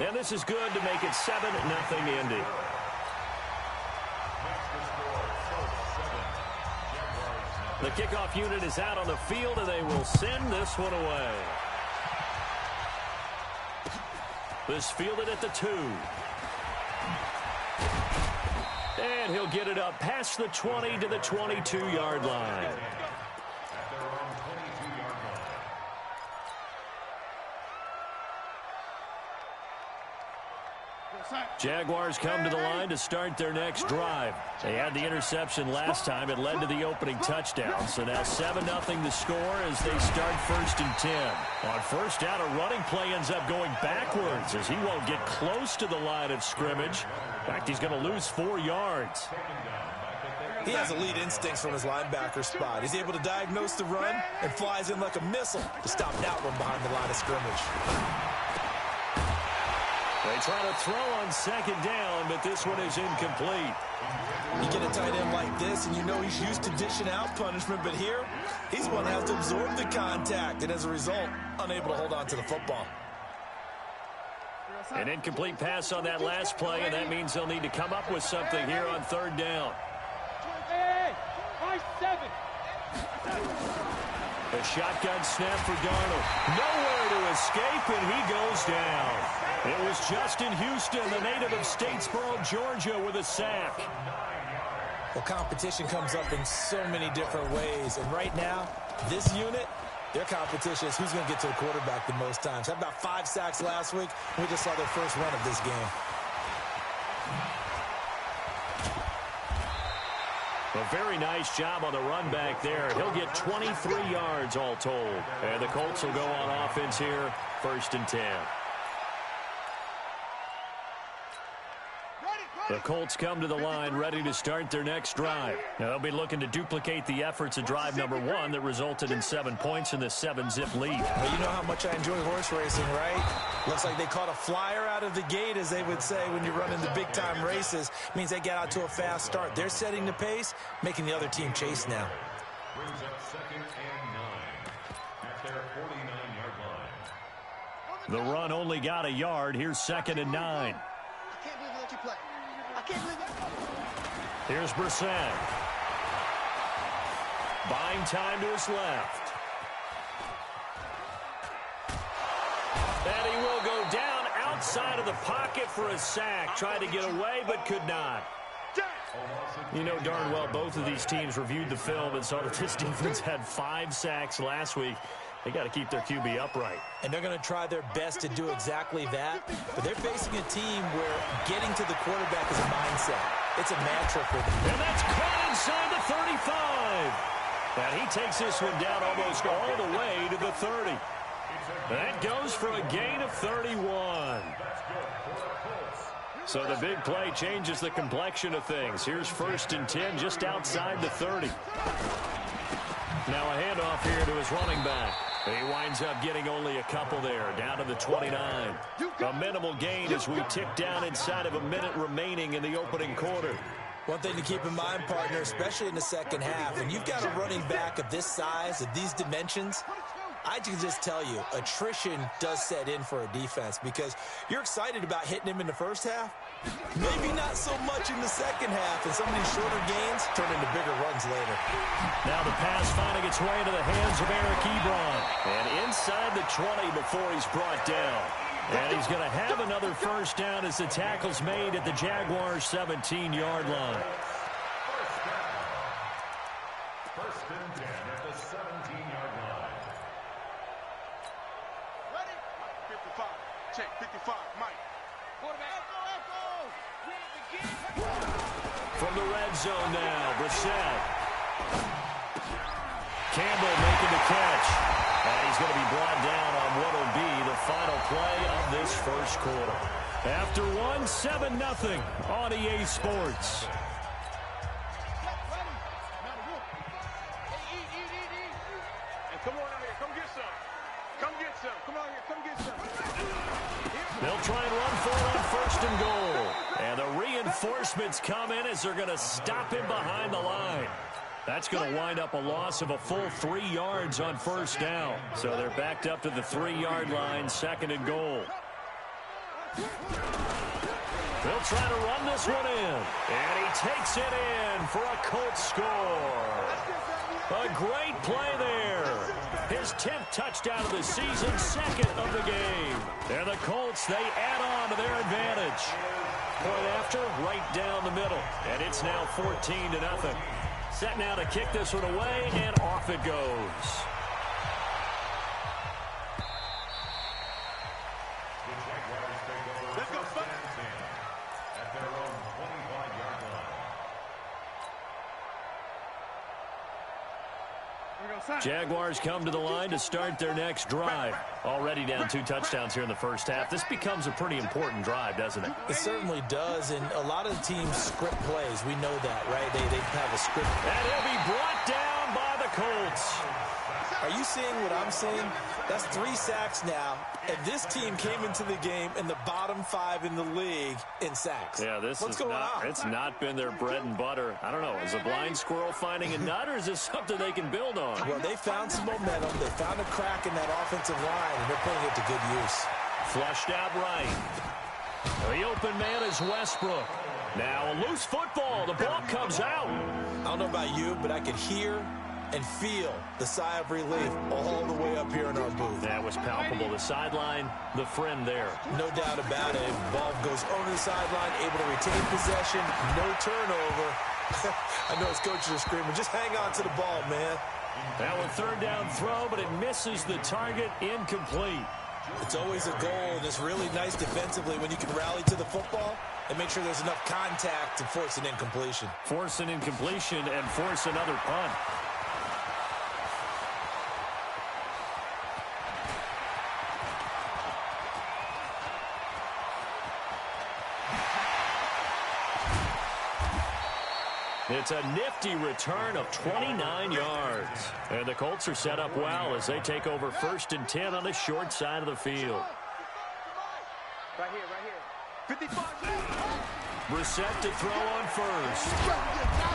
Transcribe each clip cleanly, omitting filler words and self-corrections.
And this is good to make it 7-0 Indy. The kickoff unit is out on the field, and they will send this one away. This fielded at the 2. And he'll get it up past the 20 to the 22-yard line. Jaguars come to the line to start their next drive. They had the interception last time. It led to the opening touchdown. So now 7-0 the score as they start 1st and 10. On first down, a running play ends up going backwards as he won't get close to the line of scrimmage. In fact, he's going to lose 4 yards. He has elite instincts from his linebacker spot. He's able to diagnose the run and flies in like a missile to stop that one behind the line of scrimmage. They try to throw on 2nd down, but this one is incomplete. You get a tight end like this, and you know he's used to dishing out punishment, but here, he's going to have to absorb the contact, and as a result, unable to hold on to the football. An incomplete pass on that last play, and that means they'll need to come up with something here on 3rd down. A shotgun snap for Darnold. Nowhere to escape, and he goes down. It was Justin Houston, the native of Statesboro, Georgia, with a sack. Well, competition comes up in so many different ways, and right now, this unit, their competition is who's going to get to the quarterback the most times. Had about 5 sacks last week. We just saw their first run of this game. A very nice job on the run back there. He'll get 23 yards all told. And the Colts will go on offense here, 1st and 10. The Colts come to the line ready to start their next drive. Now, they'll be looking to duplicate the efforts of drive number 1 that resulted in 7 points in the 7-zip lead. Well, you know how much I enjoy horse racing, right? Looks like they caught a flyer out of the gate, as they would say when you're running the big-time races. Means they get out to a fast start. They're setting the pace, making the other team chase now. Brings up 2nd and 9 at their 49-yard line. The run only got a yard. Here's 2nd and 9. I can't believe that you play. I can't believe that. Here's Brissett. Buying time to his left. And he will go down outside of the pocket for a sack. Tried to get away, but could not. You know darn well both of these teams reviewed the film and saw that this defense had 5 sacks last week. They got to keep their QB upright. And they're going to try their best to do exactly that. But they're facing a team where getting to the quarterback is a mindset. It's a mantra for them. And that's caught inside the 35. And he takes this one down almost all the way to the 30. That goes for a gain of 31. So the big play changes the complexion of things. Here's 1st and 10 just outside the 30. Now a handoff here to his running back. He winds up getting only a couple there, down to the 29. A minimal gain as we tick down inside of a minute remaining in the opening quarter. One thing to keep in mind, partner, especially in the second half, and you've got a running back of this size, of these dimensions, I can just tell you, attrition does set in for a defense because you're excited about hitting him in the first half. Maybe not so much in the second half, and some of these shorter gains turn into bigger runs later. Now the pass finding its way into the hands of Eric Ebron. And inside the 20 before he's brought down. And he's going to have another first down as the tackle's made at the Jaguars' 17-yard line. First and 10 at the 17-yard line. Ready? 55. Check 55. Mike. Quarterback. Echo. From the red zone now, Brissett. Campbell making the catch. And he's going to be brought down on what will be the final play of this first quarter. After 7-0 on EA Sports. Come on out here. Come get some. Come get some. Come out here. Come get some. They'll try and run for it on 1st and goal. And the reinforcements come in as they're going to stop him behind the line. That's going to wind up a loss of a full 3 yards on 1st down. So they're backed up to the 3-yard line, 2nd and goal. They'll try to run this one in. And he takes it in for a Colts score. A great play there. His 10th touchdown of the season, 2nd of the game. And the Colts, they add on to their advantage. Point after, right down the middle. And it's now 14-0. Set now to kick this one away, and off it goes. Let's go, at their own 25-yard line. Jaguars come to the line to start their next drive. Already down 2 touchdowns here in the first half. This becomes a pretty important drive, doesn't it? It certainly does, and a lot of the teams script plays. We know that, right? They have a script. And he'll be brought down by the Colts. Are you seeing what I'm seeing? That's 3 sacks now, and this team came into the game in the bottom 5 in the league in sacks. Yeah, What's going on? It's not been their bread and butter. I don't know. Is a blind squirrel finding a nut, or is this something they can build on? Well, they found some momentum. They found a crack in that offensive line, and they're putting it to good use. Flushed out right. The open man is Westbrook. Now a loose football. The ball comes out. I don't know about you, but I could hear and feel the sigh of relief all the way up here in our booth. That was palpable. The sideline, the friend there. No doubt about it. Ball goes over the sideline, able to retain possession, no turnover. I know his coaches are screaming, just hang on to the ball, man. That one 3rd down throw, but it misses the target, incomplete. It's always a goal, and it's really nice defensively when you can rally to the football and make sure there's enough contact to force an incompletion. Force an incompletion and force another punt. It's a nifty return of 29 yards. And the Colts are set up well as they take over 1st and 10 on the short side of the field. Right here. 55. Brissett to throw on first.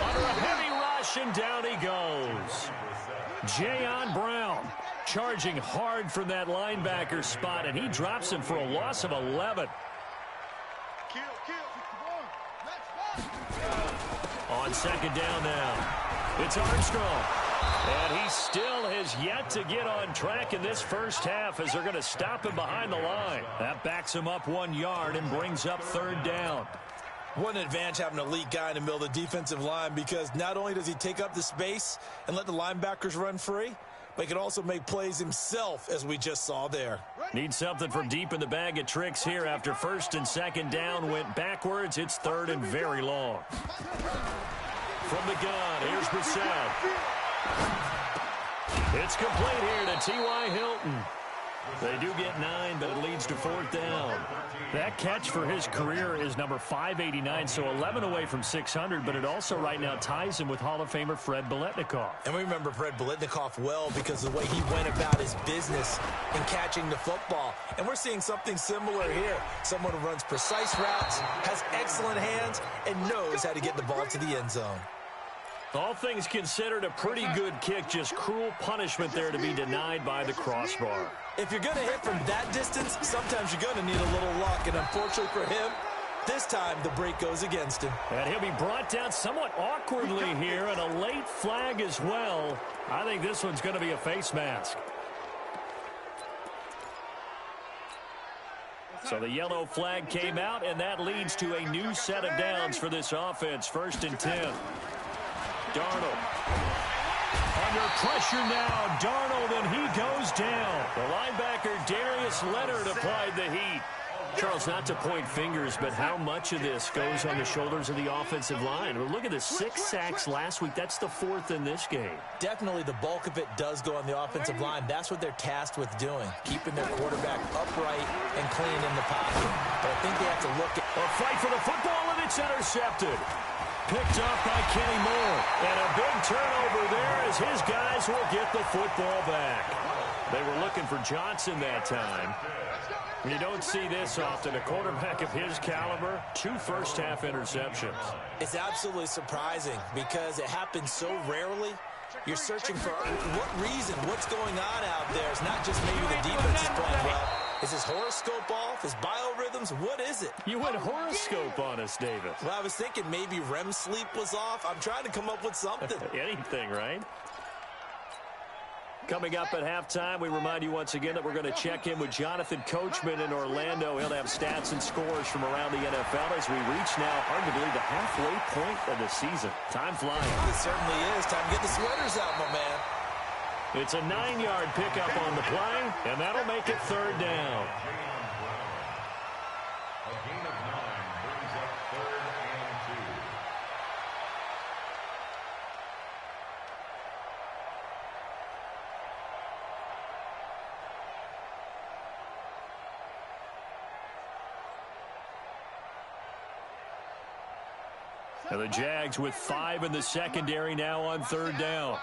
Under a heavy rush, and down he goes. Jayon Brown charging hard from that linebacker spot, and he drops him for a loss of 11. Kill. On 2nd down now, it's Armstrong. And he still has yet to get on track in this first half as they're going to stop him behind the line. That backs him up 1 yard and brings up 3rd down. What an advantage having an elite guy in the middle of the defensive line, because not only does he take up the space and let the linebackers run free, but he can also make plays himself, as we just saw there. Need something from deep in the bag of tricks here after 1st and 2nd down went backwards. It's 3rd and very long. From the gun, here's Brissett. It's complete here to T.Y. Hilton. They do get 9, but it leads to 4th down. That catch for his career is number 589, so 11 away from 600, but it also right now ties him with Hall of Famer Fred Biletnikoff. And we remember Fred Biletnikoff well because of the way he went about his business in catching the football. And we're seeing something similar here. Someone who runs precise routes, has excellent hands, and knows how to get the ball to the end zone. All things considered, a pretty good kick, just cruel punishment there to be denied by the crossbar. If you're going to hit from that distance, sometimes you're going to need a little luck, and unfortunately for him, this time the break goes against him. And he'll be brought down somewhat awkwardly here, and a late flag as well. I think this one's going to be a face mask. So the yellow flag came out, and that leads to a new set of downs for this offense. 1st and 10. Darnold. Under pressure now, Darnold, and he goes down. The linebacker, Darius Leonard, applied the heat. Charles, not to point fingers, but how much of this goes on the shoulders of the offensive line? Well, look at the 6 sacks last week. That's the 4th in this game. Definitely the bulk of it does go on the offensive line. That's what they're tasked with doing, keeping their quarterback upright and clean in the pocket. But I think they have to look at a fight for the football, and it's intercepted. Picked up by Kenny Moore. And a big turnover there as his guys will get the football back. They were looking for Johnson that time. You don't see this often. A quarterback of his caliber, 2 first-half interceptions. It's absolutely surprising because it happens so rarely. You're searching for what reason, what's going on out there. It's not just maybe the defense is playing well. Is his horoscope off? His biorhythm rhythms. What is it? You went horoscope on us, David. Well, I was thinking maybe REM sleep was off. I'm trying to come up with something. Anything, right? Coming up at halftime, we remind you once again that we're going to check in with Jonathan Coachman in Orlando. He'll have stats and scores from around the NFL as we reach now, hard to believe, the halfway point of the season. Time flying. It certainly is. Time to get the sweaters out, my man. It's a 9-yard pickup on the play, and that'll make it third down. A gain of 9 brings up 3rd and 2. And the Jags with 5 in the secondary now on third down.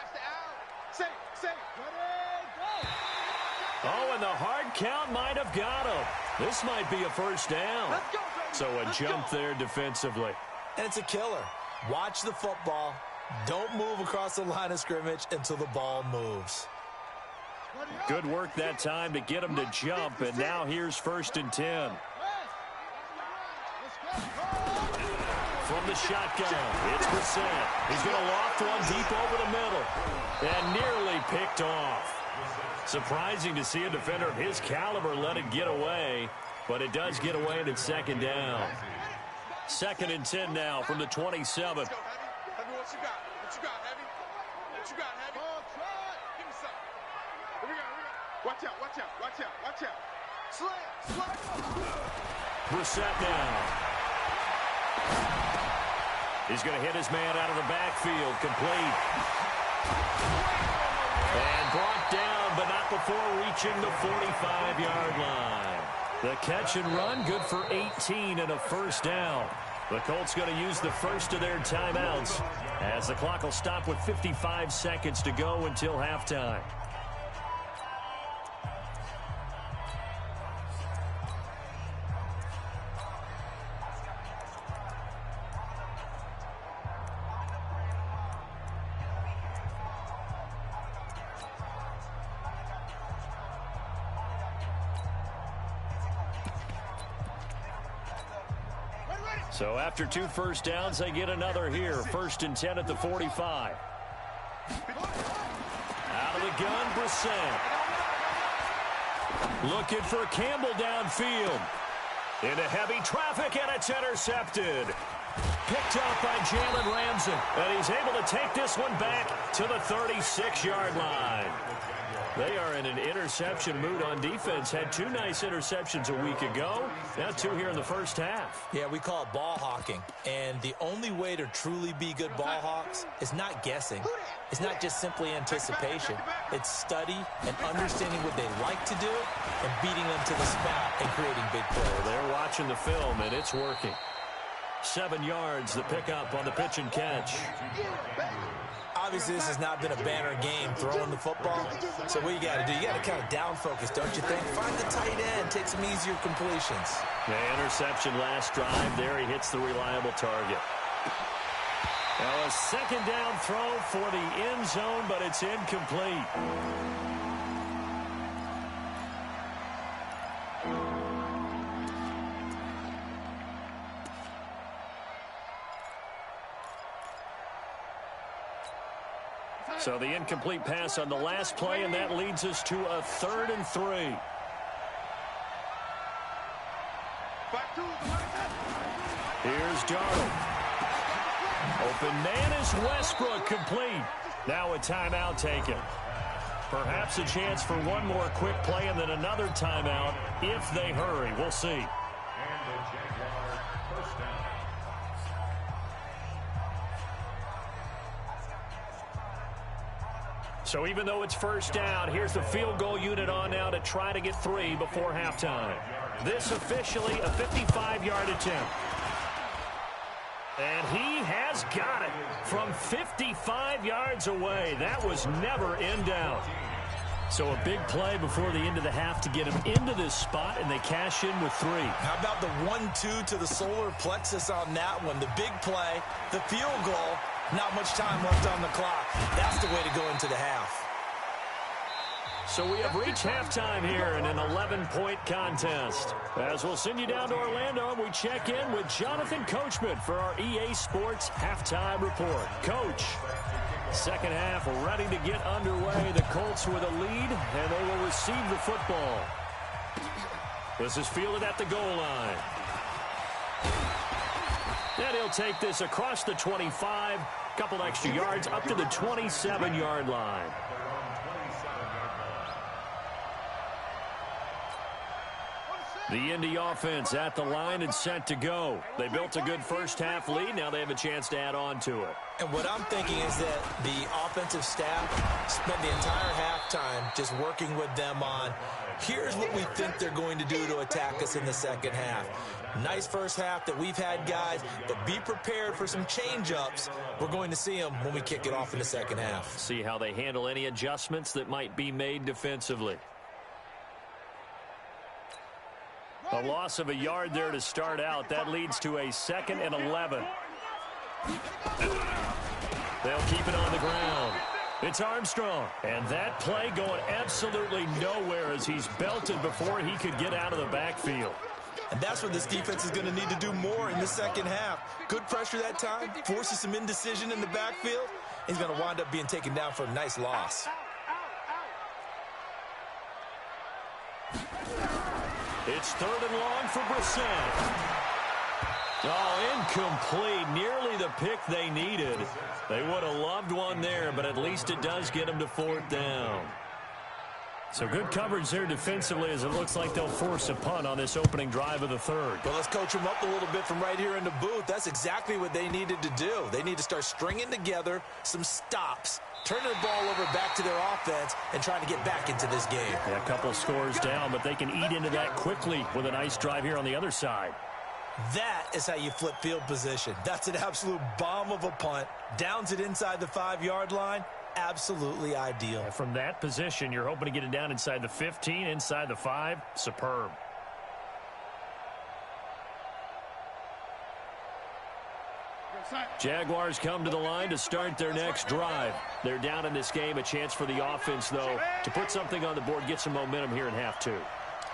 Oh, and the hard count might have got him. This might be a first down. So a jump there defensively. And it's a killer. Watch the football. Don't move across the line of scrimmage until the ball moves. Good work that time to get him to jump, and now here's 1st and 10. From the shotgun, it's Brissett. He's going to loft one deep over the middle. And nearly picked off. Surprising to see a defender of his caliber let it get away, but it does get away and it's 2nd down. 2nd and 10 now from the 27. Let's go, Heavy. Heavy, what you got? What you got, Heavy? What you got, Heavy? Give me something. Here we go, here we go. Watch out, watch out, watch out, watch out. Slam. Brissett now. He's going to hit his man out of the backfield. Complete. And brought down, but not before reaching the 45-yard line. The catch and run, good for 18 and a first down. The Colts going to use the first of their timeouts as the clock will stop with 55 seconds to go until halftime. So after 2 first downs, they get another here. 1st and 10 at the 45. Out of the gun, Brissett. Looking for Campbell downfield. Into heavy traffic, and it's intercepted. Picked up by Jalen Ramsey. And he's able to take this one back to the 36-yard line. They are in an interception mood on defense. Had 2 nice interceptions a week ago. Now 2 here in the first half. Yeah, we call it ball hawking. And the only way to truly be good ball hawks is not guessing. It's not just simply anticipation. It's study and understanding what they like to do and beating them to the spot and creating big plays. Well, they're watching the film, and it's working. 7 yards, the pickup on the pitch and catch. Obviously, this has not been a banner game throwing the football. So what you got to do, you got to kind of down focus, don't you think? Find the tight end, take some easier completions. The interception last drive. There he hits the reliable target. Now a 2nd down throw for the end zone, but it's incomplete. So the incomplete pass on the last play, and that leads us to a 3rd and 3. Here's Darnold. Open man is Westbrook, complete. Now a timeout taken. Perhaps a chance for one more quick play and then another timeout if they hurry. We'll see. And the Jaguars first down. So even though it's first down, here's the field goal unit on now to try to get 3 before halftime. This officially a 55-yard attempt. And he has got it from 55 yards away. That was never in doubt. So a big play before the end of the half to get him into this spot, and they cash in with 3. How about the 1-2 to the solar plexus on that one? The big play, the field goal, not much time left on the clock. That's the way to go into the half. So we have reached halftime here in an 11-point contest. As we'll send you down to Orlando, and we check in with Jonathan Coachman for our EA Sports Halftime Report. Coach, second half ready to get underway. The Colts with a lead, and they will receive the football. This is fielded at the goal line. And he'll take this across the 25, couple extra yards up to the 27-yard line. The Indy offense at the line and set to go. They built a good first-half lead. Now they have a chance to add on to it. And what I'm thinking is that the offensive staff spent the entire halftime just working with them on, here's what we think they're going to do to attack us in the second half. Nice first half that we've had, guys, but be prepared for some change-ups. We're going to see them when we kick it off in the second half. See how they handle any adjustments that might be made defensively. A loss of a yard there to start out. That leads to a 2nd and 11. They'll keep it on the ground. It's Armstrong. And that play going absolutely nowhere as he's belted before he could get out of the backfield. And that's what this defense is going to need to do more in the second half. Good pressure that time, forces some indecision in the backfield. He's going to wind up being taken down for a nice loss. It's 3rd and long for Brissett. Oh, incomplete. Nearly the pick they needed. They would have loved one there, but at least it does get them to 4th down. So good coverage there defensively as it looks like they'll force a punt on this opening drive of the 3rd. Well, let's coach them up a little bit from right here in the booth. That's exactly what they needed to do. They need to start stringing together some stops, turning the ball over back to their offense, and trying to get back into this game. Yeah, a couple scores down, but they can eat into that quickly with a nice drive here on the other side. That is how you flip field position. That's an absolute bomb of a punt. Downs it inside the 5-yard line. Absolutely ideal. And from that position, you're hoping to get it down inside the 15, inside the 5. Superb. Jaguars come to the line to start their next drive. They're down in this game. A chance for the offense, though, to put something on the board, get some momentum here in half 2.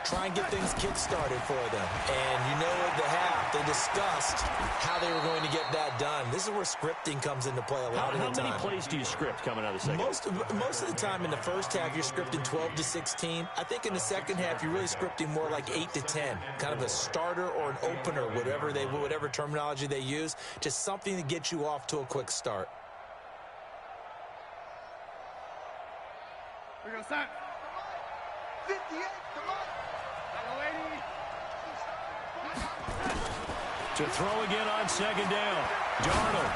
Try and get things kick-started for them. And you know at the half, they discussed how they were going to get that done. This is where scripting comes into play a lot of the time. How many plays do you script coming out of the second? Most of the time in the first half, you're scripting 12 to 16. I think in the second half, you're really scripting more like 8 to 10. Kind of a starter or an opener, whatever terminology they use. Just something to get you off to a quick start. We're going to start. 58, come on. To throw again on 2nd down. Darnold.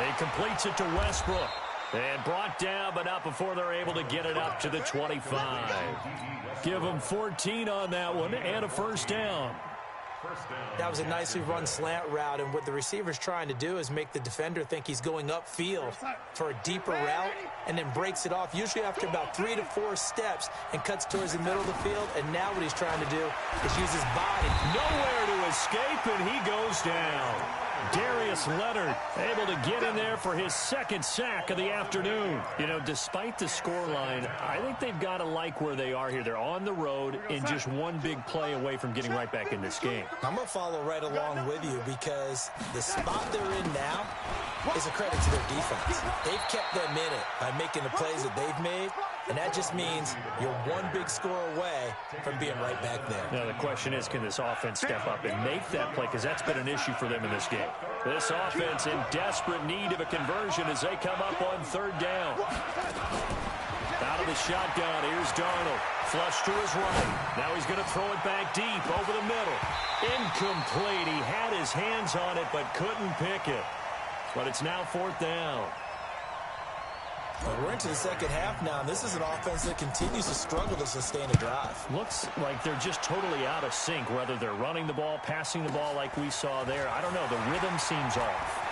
He completes it to Westbrook. And brought down, but not before they're able to get it up to the 25. Give them 14 on that one and a 1st down. That was a nicely run slant route, and what the receiver's trying to do is make the defender think he's going upfield for a deeper route and then breaks it off, usually after about 3 to 4 steps, and cuts towards the middle of the field. And now what he's trying to do is use his body. Nowhere to escape, and he goes down. Darius Leonard able to get in there for his 2nd sack of the afternoon. You know, despite the scoreline, I think they've got to like where they are here. They're on the road and just one big play away from getting right back in this game. I'm going to follow right along with you because the spot they're in now is a credit to their defense. They've kept them in it by making the plays that they've made, and that just means you're one big score away from being right back there. Now the question is, can this offense step up and make that play? Because that's been an issue for them in this game. This offense in desperate need of a conversion as they come up on 3rd down. Out of the shotgun, here's Darnold. Flush to his right. Now he's going to throw it back deep over the middle. Incomplete. He had his hands on it but couldn't pick it. But it's now 4th down. Well, we're into the second half now, and this is an offense that continues to struggle to sustain a drive. Looks like they're just totally out of sync, whether they're running the ball, passing the ball like we saw there. I don't know. The rhythm seems off.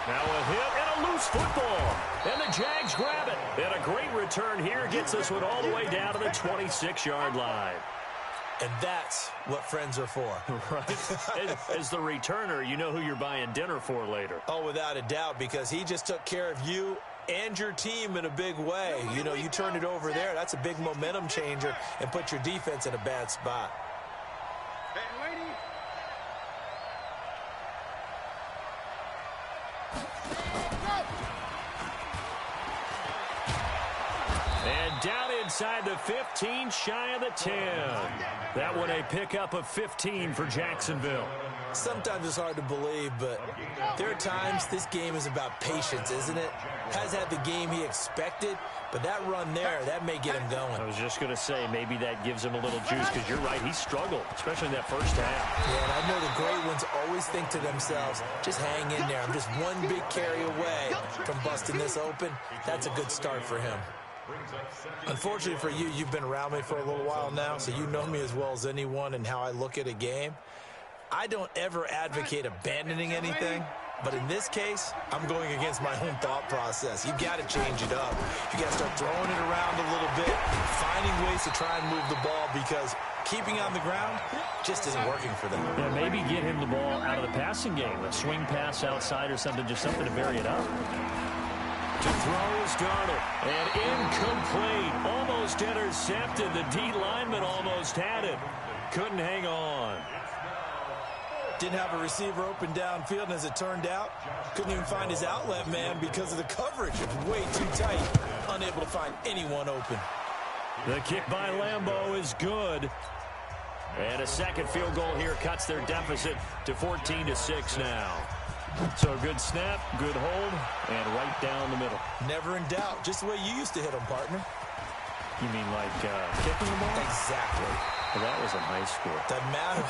Now a hit and a loose football. And the Jags grab it. And a great return here gets this one all the way down to the 26-yard line. And that's what friends are for. Right. As the returner, you know who you're buying dinner for later. Oh, without a doubt, because he just took care of you and your team in a big way. You know, you turn it over there, that's a big momentum changer and put your defense in a bad spot. Hey, lady. And down inside the 15, shy of the 10. That one a pickup of 15 for Jacksonville. Sometimes it's hard to believe, but there are times this game is about patience, isn't it? Has had the game he expected, but that run there, that may get him going. I was just going to say, maybe that gives him a little juice, because you're right, he struggled, especially in that first half. Yeah, and I know the great ones always think to themselves, just hang in there. I'm just one big carry away from busting this open. That's a good start for him. Unfortunately for you, you've been around me for a little while now, so you know me as well as anyone and how I look at a game. I don't ever advocate abandoning anything, but in this case, I'm going against my own thought process. You've got to change it up. You got to start throwing it around a little bit, finding ways to try and move the ball, because keeping on the ground just isn't working for them. Yeah, maybe get him the ball out of the passing game, a swing pass outside or something, just something to vary it up. To throw is Darnold, and incomplete, almost intercepted. The D lineman almost had it, couldn't hang on. Didn't have a receiver open downfield, and as it turned out, couldn't even find his outlet man because of the coverage. It was way too tight, unable to find anyone open. The kick by Lambeau is good. And a second field goal here cuts their deficit to 14-6 now. So a good snap, good hold, and right down the middle. Never in doubt, just the way you used to hit them, partner. You mean like kicking the ball? Exactly. Well, that was in high school. Doesn't matter.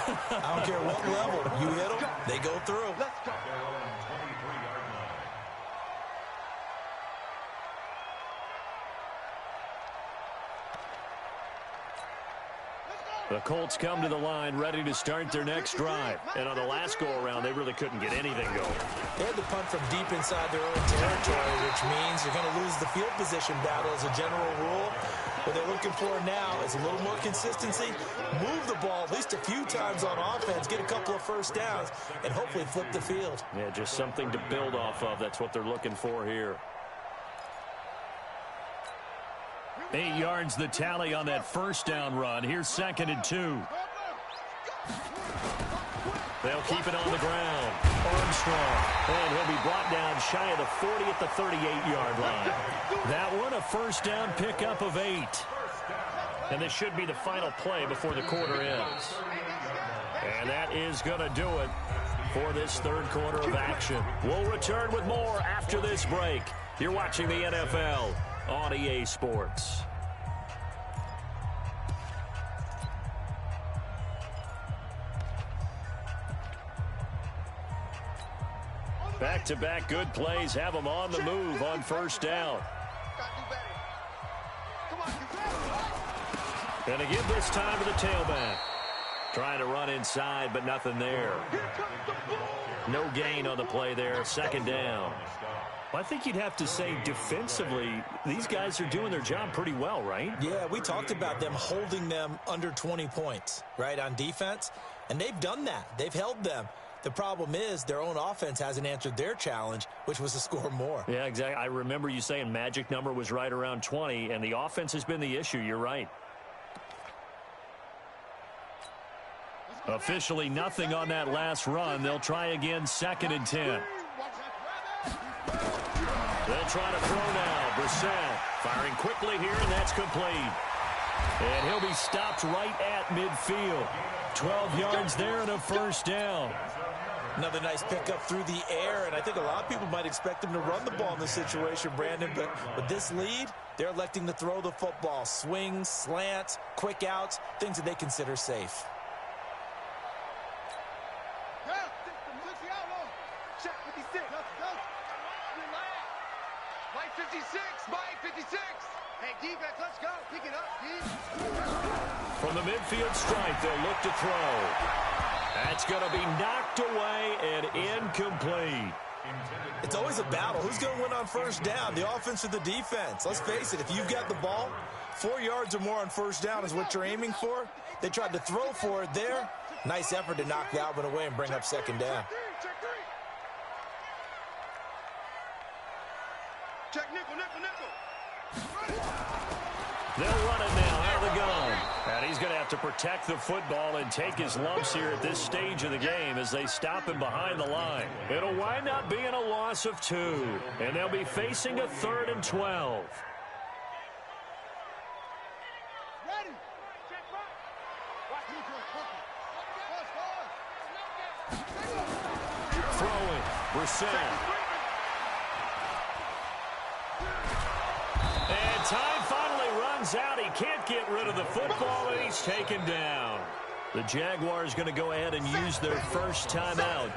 I don't care what level. You hit them, they go through. Let's go. The Colts come to the line ready to start their next drive. And on the last go-around, they really couldn't get anything going. They had to punt from deep inside their own territory, which means you're going to lose the field position battle as a general rule. What they're looking for now is a little more consistency, move the ball at least a few times on offense, get a couple of first downs, and hopefully flip the field. Yeah, just something to build off of. That's what they're looking for here. 8 yards the tally on that first down run. Here's 2nd and 2. They'll keep it on the ground. Armstrong. And he'll be brought down shy of the 40 at the 38-yard line. That one a first down pickup of 8. And this should be the final play before the quarter ends. And that is going to do it for this third quarter of action. We'll return with more after this break. You're watching the NFL on EA Sports. Back-to-back good plays have them on the move on first down. And again this time to the tailback. Trying to run inside, but nothing there. No gain on the play there. 2nd down. Well, I think you'd have to say defensively, these guys are doing their job pretty well, right? Yeah, we talked about them holding them under 20 points, right, on defense. And they've done that. They've held them. The problem is their own offense hasn't answered their challenge, which was to score more. Yeah, exactly. I remember you saying magic number was right around 20, and the offense has been the issue. You're right. Officially nothing on that last run. They'll try again, 2nd and 10. They'll try to throw now. Brissett firing quickly here, and that's complete. And he'll be stopped right at midfield. 12 yards there and a first down. Another nice pickup through the air, and I think a lot of people might expect them to run the ball in this situation, Brandon, but with this lead, they're electing to throw the football. Swings, slants, quick outs, things that they consider safe. Check 56. Mike 56. Mike 56. Hey, defense, let's go. Pick it up, D. From the midfield stripe, they'll look to throw. That's going to be knocked away and incomplete. It's always a battle. Who's going to win on first down, the offense or the defense? Let's face it, if you've got the ball, 4 yards or more on first down is what you're aiming for. They tried to throw for it there. Nice effort to knock that one away and bring up 2nd down. Check nickel. it now out of the gun. And he's going to have to protect the football and take his lumps here at this stage of the game as they stop him behind the line. It'll wind up being a loss of 2. And they'll be facing a 3rd and 12. Throwing. Brissett. And time finally runs out. He can't get rid of the football, and he's taken down. The Jaguars going to go ahead and use their first timeout.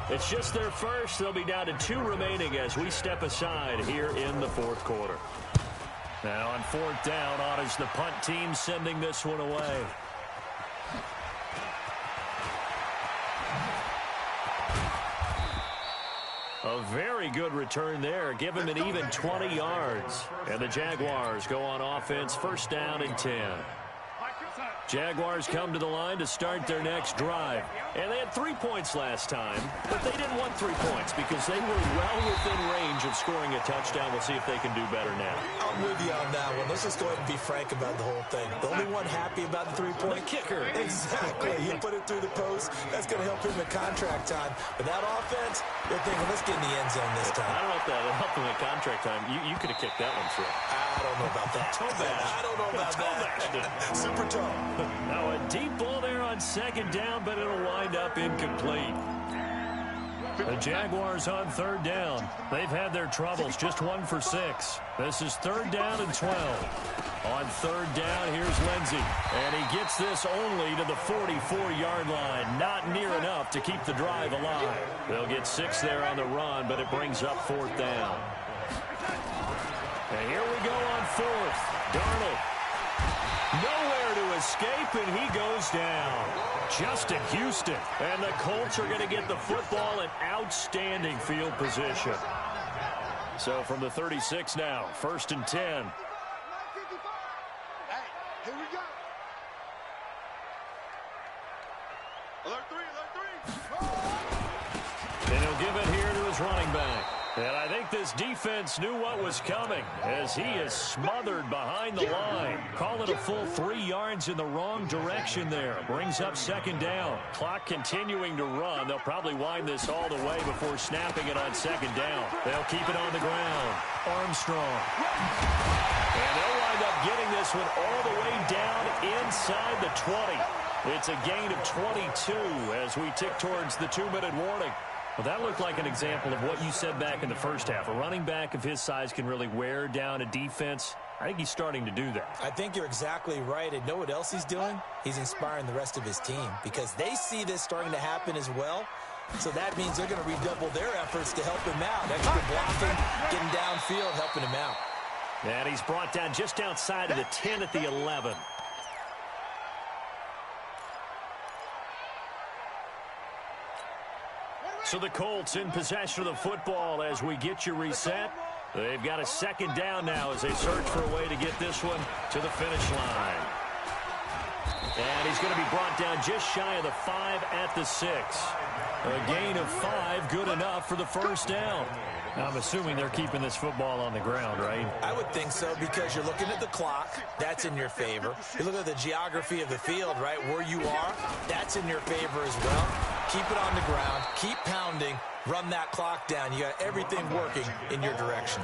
It's just their first. They'll be down to 2 remaining as we step aside here in the 4th quarter. Now on 4th down, on is the punt team sending this one away. A very good return there. Give him an even 20 yards. And the Jaguars go on offense, 1st down and 10. Jaguars come to the line to start their next drive. And they had 3 points last time, but they didn't want 3 points because they were well within range of scoring a touchdown. We'll see if they can do better now. I'm with you on that one. Let's just go ahead and be frank about the whole thing. The only one happy about the 3-point? The kicker. Exactly. He put it through the post. That's going to help him in contract time. But that offense, they're thinking, let's get in the end zone this time. I don't know if that will help him in contract time. You could have kicked that one through. I don't know about that. I don't know about that. Super toe. Now a deep ball there on 2nd down, but it'll wind up incomplete. The Jaguars on 3rd down. They've had their troubles, just 1 for 6. This is 3rd down and 12. On 3rd down, here's Lindsey. And he gets this only to the 44-yard line. Not near enough to keep the drive alive. They'll get 6 there on the run, but it brings up 4th down. And here we go on 4th. Darnold. Nowhere to escape, and he goes down. Justin Houston. And the Colts are going to get the football in outstanding field position. So from the 36 now, 1st and 10. Hey, here we go. Alert 3. And he'll give it here to his running back. And I think this defense knew what was coming as he is smothered behind the line. Call it a full 3 yards in the wrong direction there. Brings up 2nd down. Clock continuing to run. They'll probably wind this all the way before snapping it on 2nd down. They'll keep it on the ground. Armstrong. And they'll wind up getting this one all the way down inside the 20. It's a gain of 22 as we tick towards the 2-minute warning. Well, that looked like an example of what you said back in the first half. A running back of his size can really wear down a defense. I think he's starting to do that. I think you're exactly right. And know what else he's doing? He's inspiring the rest of his team because they see this starting to happen as well. So that means they're going to redouble their efforts to help him out. Extra blocking, getting downfield, helping him out. And he's brought down just outside of the 10 at the 11. So the Colts in possession of the football as we get you reset. They've got a 2nd down now as they search for a way to get this one to the finish line. And he's going to be brought down just shy of the 5 at the 6. A gain of 5, good enough for the 1st down. Now, I'm assuming they're keeping this football on the ground, right? I would think so because you're looking at the clock. That's in your favor. You look at the geography of the field, right, where you are. That's in your favor as well. Keep it on the ground. Keep pounding. Run that clock down. You got everything working in your direction.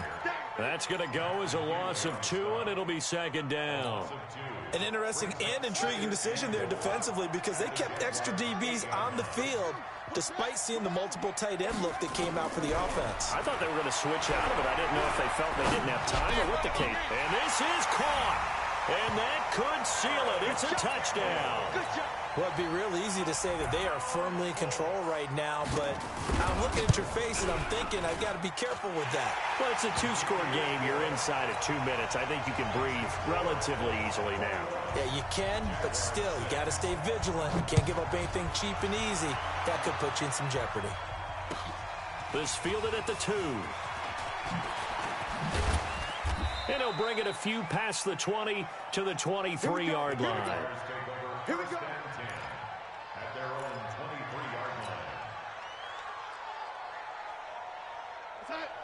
That's going to go as a loss of 2, and it'll be 2nd down. An interesting and intriguing decision there defensively because they kept extra DBs on the field despite seeing the multiple tight end look that came out for the offense. I thought they were going to switch out of it. I didn't know if they felt they didn't have time or what the case. And this is caught. And that could seal it. It's a touchdown. Well, it'd be real easy to say that they are firmly in control right now, but I'm looking at your face and I'm thinking I've got to be careful with that. Well, it's a 2-score game. You're inside of 2 minutes. I think you can breathe relatively easily now. Yeah, you can, but still, you got to stay vigilant. You can't give up anything cheap and easy. That could put you in some jeopardy. This fielded at the 2. And he'll bring it a few past the 20 to the 23-yard line. Here we go.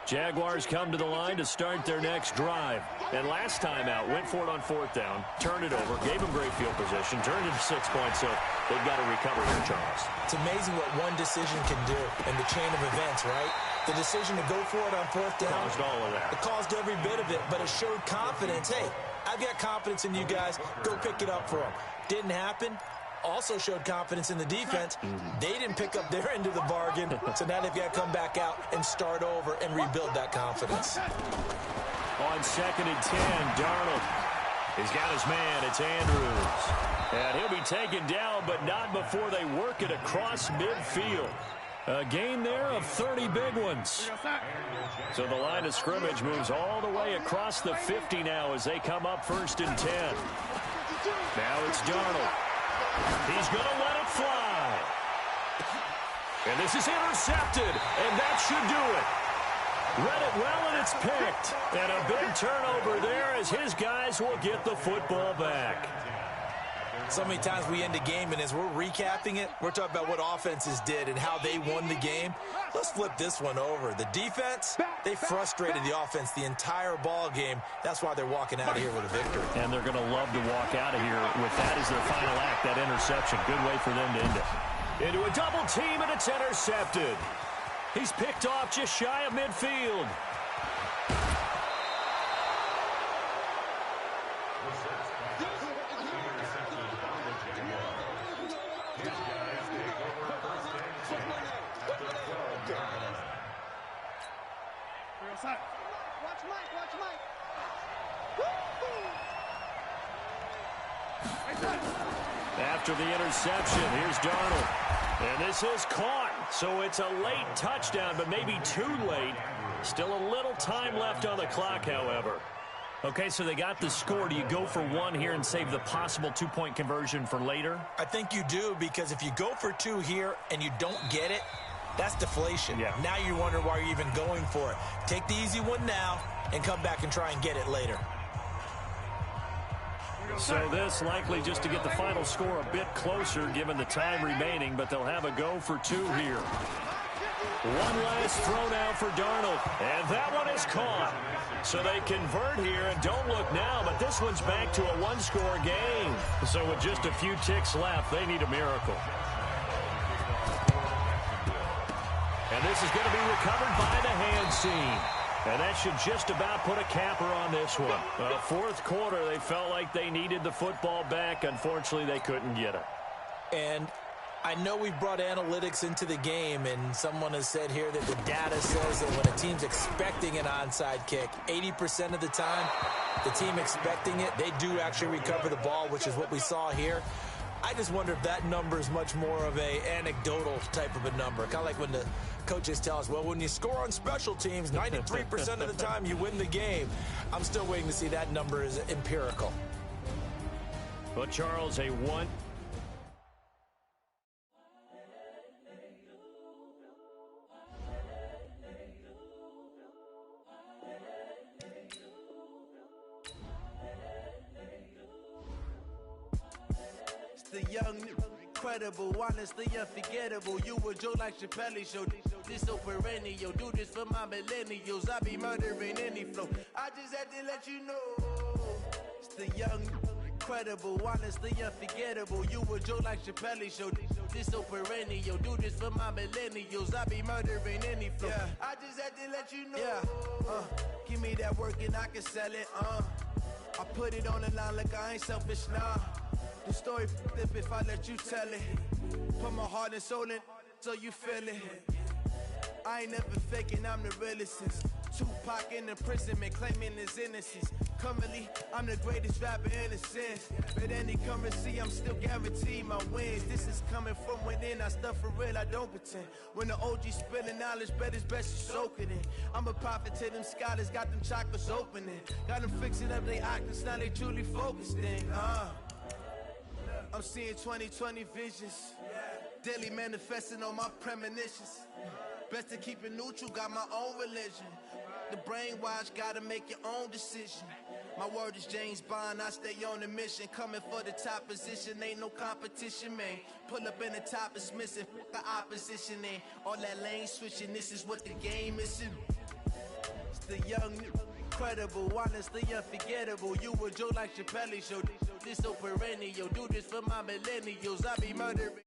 Jaguars come to the line to start their next drive. And last time out, went for it on 4th down, turned it over, gave them great field position, turned it to 6 points, so they've got to recover here, Charles. It's amazing what one decision can do in the chain of events, right? The decision to go for it on 4th down. Caused all of that. It caused every bit of it, but it showed confidence. Hey, I've got confidence in you guys. Go pick it up for them. Didn't happen. Also showed confidence in the defense. They didn't pick up their end of the bargain, so now they've got to come back out and start over and rebuild that confidence. On 2nd and 10, Darnold. He's got his man. It's Andrews. And he'll be taken down, but not before they work it across midfield. A gain there of 30 big ones. So the line of scrimmage moves all the way across the 50 now as they come up 1st and 10. Now it's Darnold. He's going to let it fly. And this is intercepted, and that should do it. Read it well, and it's picked. And a big turnover there as his guys will get the football back. So many times we end a game, and as we're recapping it, we're talking about what offenses did and how they won the game. Let's flip this one over. The defense, they frustrated the offense the entire ball game. That's why they're walking out of here with a victory. And they're going to love to walk out of here with that as their final act, that interception. Good way for them to end it. Into a double team, and it's intercepted. He's picked off just shy of midfield. After the interception, here's Darnold. And this is caught. So it's a late touchdown, but maybe too late. Still a little time left on the clock, however. Okay, so they got the score. Do you go for one here and save the possible two-point conversion for later? I think you do, because if you go for two here and you don't get it, that's deflation. Yeah. Now you're wondering why you're even going for it. Take the easy one now and come back and try and get it later. So this likely just to get the final score a bit closer given the time remaining, but they'll have a go for two here. One last throw now for Darnold, and that one is caught. So they convert here, and don't look now, but this one's back to a one-score game. So with just a few ticks left, they need a miracle. And this is going to be recovered by the hand seam. And that should just about put a capper on this one. Fourth quarter, they felt like they needed the football back. Unfortunately, they couldn't get it. And I know we've brought analytics into the game, and someone has said here that the data says that when a team's expecting an onside kick, 80% of the time, the team expecting it, they do actually recover the ball, which is what we saw here. I just wonder if that number is much more of a anecdotal type of a number. Kind of like when the coaches tell us, well, when you score on special teams, 93% of the time you win the game. I'm still waiting to see that number is empirical. But Charles, a one. The young, incredible, honestly unforgettable. You a joke like Chappelle Show. This so perennial. Do this for my millennials. I be murdering any flow. I just had to let you know. It's the young, incredible, honestly unforgettable. You a joke like Chappelle Show. This so perennial. Do this for my millennials. I be murdering any flow. Yeah. I just had to let you know. Yeah. Give me that work and I can sell it. I put it on the line like I ain't selfish now. The story flip if I let you tell it. Put my heart and soul in so you feel it. I ain't never faking, I'm the realest since Tupac in imprisonment, claiming his innocence. Currently, I'm the greatest rapper in a sense. But any currency, I'm still guaranteed my wins. This is coming from within, I stuff for real, I don't pretend. When the OG spilling knowledge, bet it's best you soak it in. I'm a prophet to them scholars, got them chakras opening. Got them fixing up they octaves, now they truly focused in. I'm seeing 2020 visions. Daily manifesting on my premonitions. Best to keep it neutral, got my own religion. The brainwash, gotta make your own decision. My word is James Bond, I stay on a mission. Coming for the top position, ain't no competition, man. Pull up in the top, it's missing, the opposition, ain't all that lane switching. This is what the game is. the young, incredible, honestly unforgettable. You a joke like Chappelle Show. This so perennial. Do this for my millennials. I be murdering.